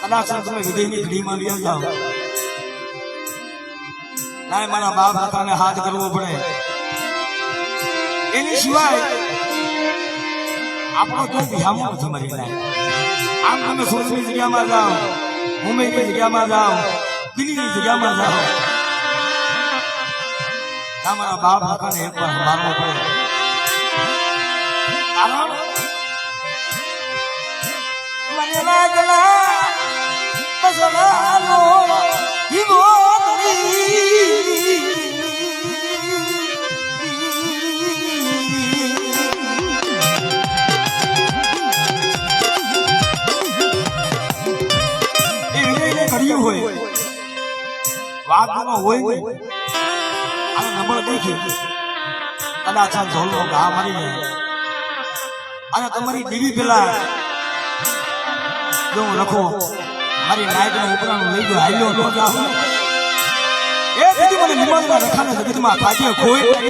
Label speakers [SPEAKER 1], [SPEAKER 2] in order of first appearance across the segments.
[SPEAKER 1] કદાચ તમે વિજયની ઘડીમાં લઈ જાઓ ના મારા બાપ દાદાને હાથ કરવો પડે એની સિવાય આપણો કોઈ વિહામો નથી મરી જાય આમ તમે સોચની જગ્યામાં જાઓ મુંબઈની જગ્યામાં જાઓ દિલ્હીની જગ્યામાં જાઓ તમારા બાપ દાદાને એક વાર મારવો પડે કારણ મને લાગલા બસલાનો જીવો કર્યું હોય વાતમાં હોય અને નંબર દેખી કદાચ આ ઝોલનો ઘા મારી જાય અને તમારી દેવી પેલા જો લખો મારી નાયકનો ઉપરાણું લઈ ગયો હાલ્યો ન જાવ એ દીદી મને નિમંત્રણ રખાને જગતમાં કાઢ્યો કોઈ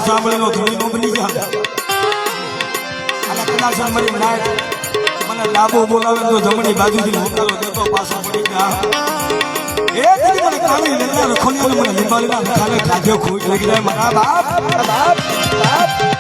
[SPEAKER 1] સાંભળેલો ધોઈ નો બની જા અને કદાચ મારી નાયક મને લાભો બોલાવે તો જમણી બાજુથી હોકારો દેતો પાછો પડી જા એ દીદી મને કાલી લેલા રખોની મને લીંબાલીના ખાને ખાધ્યો ખોટ લાગી જાય મારા બાપ બાપ બાપ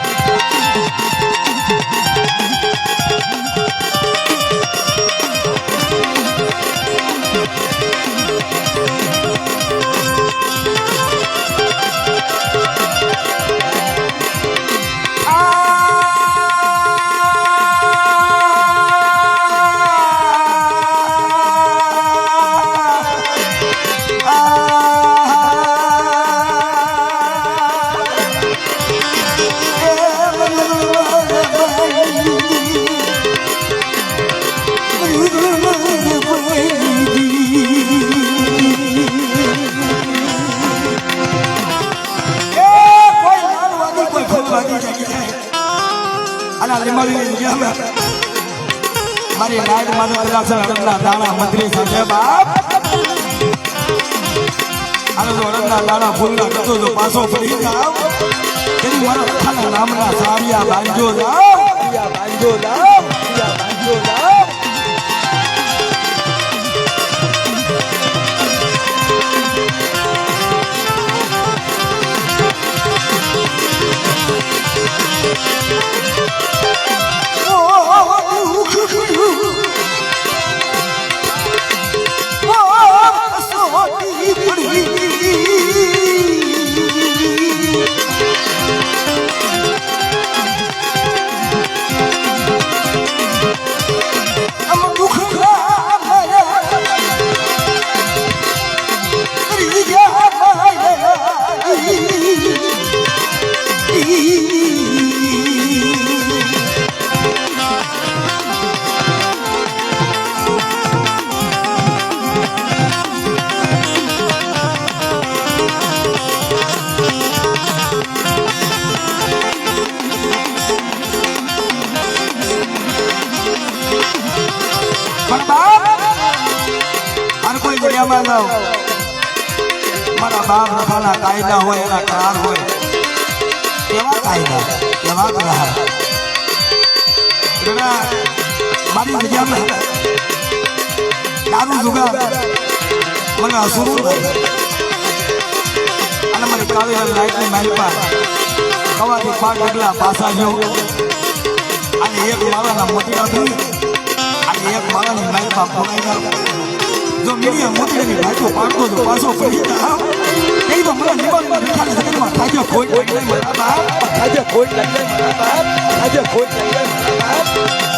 [SPEAKER 1] વાગી જાય આના લીમાડીની જેમ મારી નાયક માતા કદાચ અડદના દાણા મંત્રી સાથે બાપ આનો જો અડદના દાણા ફૂલના કરતો જો પાછો ફરી જાવ તેની મારા લખાના નામના સારિયા બાંજો જાવ બાંજો જાવ બાંજો જાવ મારા બાપ રખાના કાયદા હોય એના કરાર હોય કેવા કાયદા કેવા કરાર મારી જગ્યામાં દારૂ જુગાર મને અસુરું અને મારી કાળી લાઈટની મારી પાસે કવાથી 5 ડગલા પાછા જેવું અને એક માળાના મોટી હતી અને એક માળાની મારી પાસે ભોગાઈ જો મીડિયા મોતીની ભાઈઓ પાડતો જો પાછો ફરી જાવ એ તો મને નિવારણ દેખાડે જગતમાં આજે ખોટ લાગે મારા બાપ આજે ખોટ લાગે મારા બાપ આજે ખોટ લાગે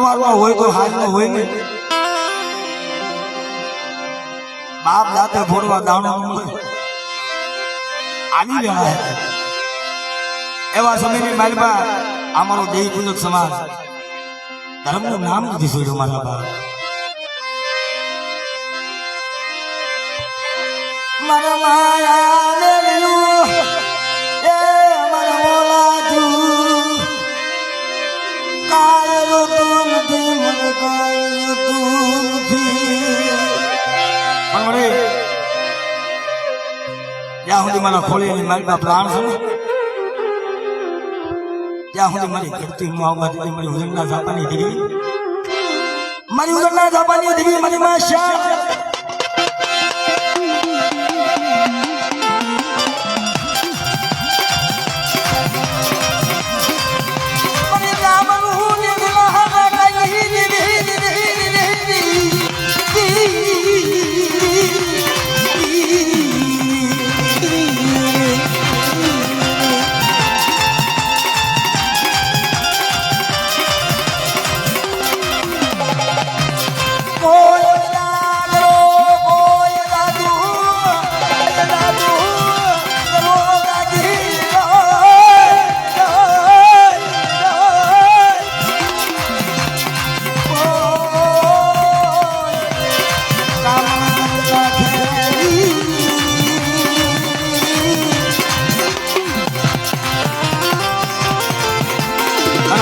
[SPEAKER 1] મારા હોય તો હાલ ન હોય ને બાપ જાતે ફોડવા દાણો આની વેળા એવા સમયની માલમાં અમારો દેવી પૂજક સમાજ ધર્મનું નામ નથી છોડ્યું મારા બાપ મારા માયા લેલું એ મારા મોલા તું કાયો તું થી મન કાયો તું થી પણ મળે જ્યાં સુધી મારા ખોળીની મારી પ્રાણ છે ને ત્યાં સુધી મારી ઘરતી મોહબ્બત મારી ઉજળના ઝાપાની દેવી મારી ઉજળના ઝાપાની દેવી મારી માં શ્યામ Oh,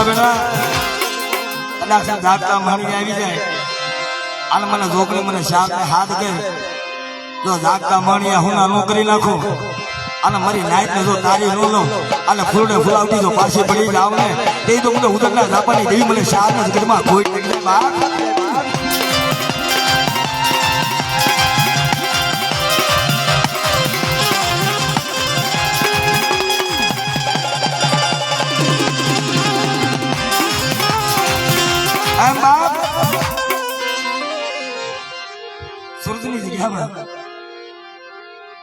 [SPEAKER 1] બેટા કદાચ જાગતા મણી આવી જાય અને મને જોકરી મને શાક ને હાથ કે જો જાગતા મણી હું ના નો કરી નાખો અને મારી નાઈટ ને જો તારી નો લો અને ફૂલડે ફૂલાવતી જો પાછી પડી જાવ ને તે તો મને ઉદરના જાપાની દેવી મને શાક ને જગતમાં કોઈ કરી બાપ સુરતની જગ્યામાં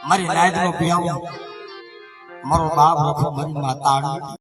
[SPEAKER 1] મારી નાયક નો પિયાવો મારો બાપ રખો મારી માતા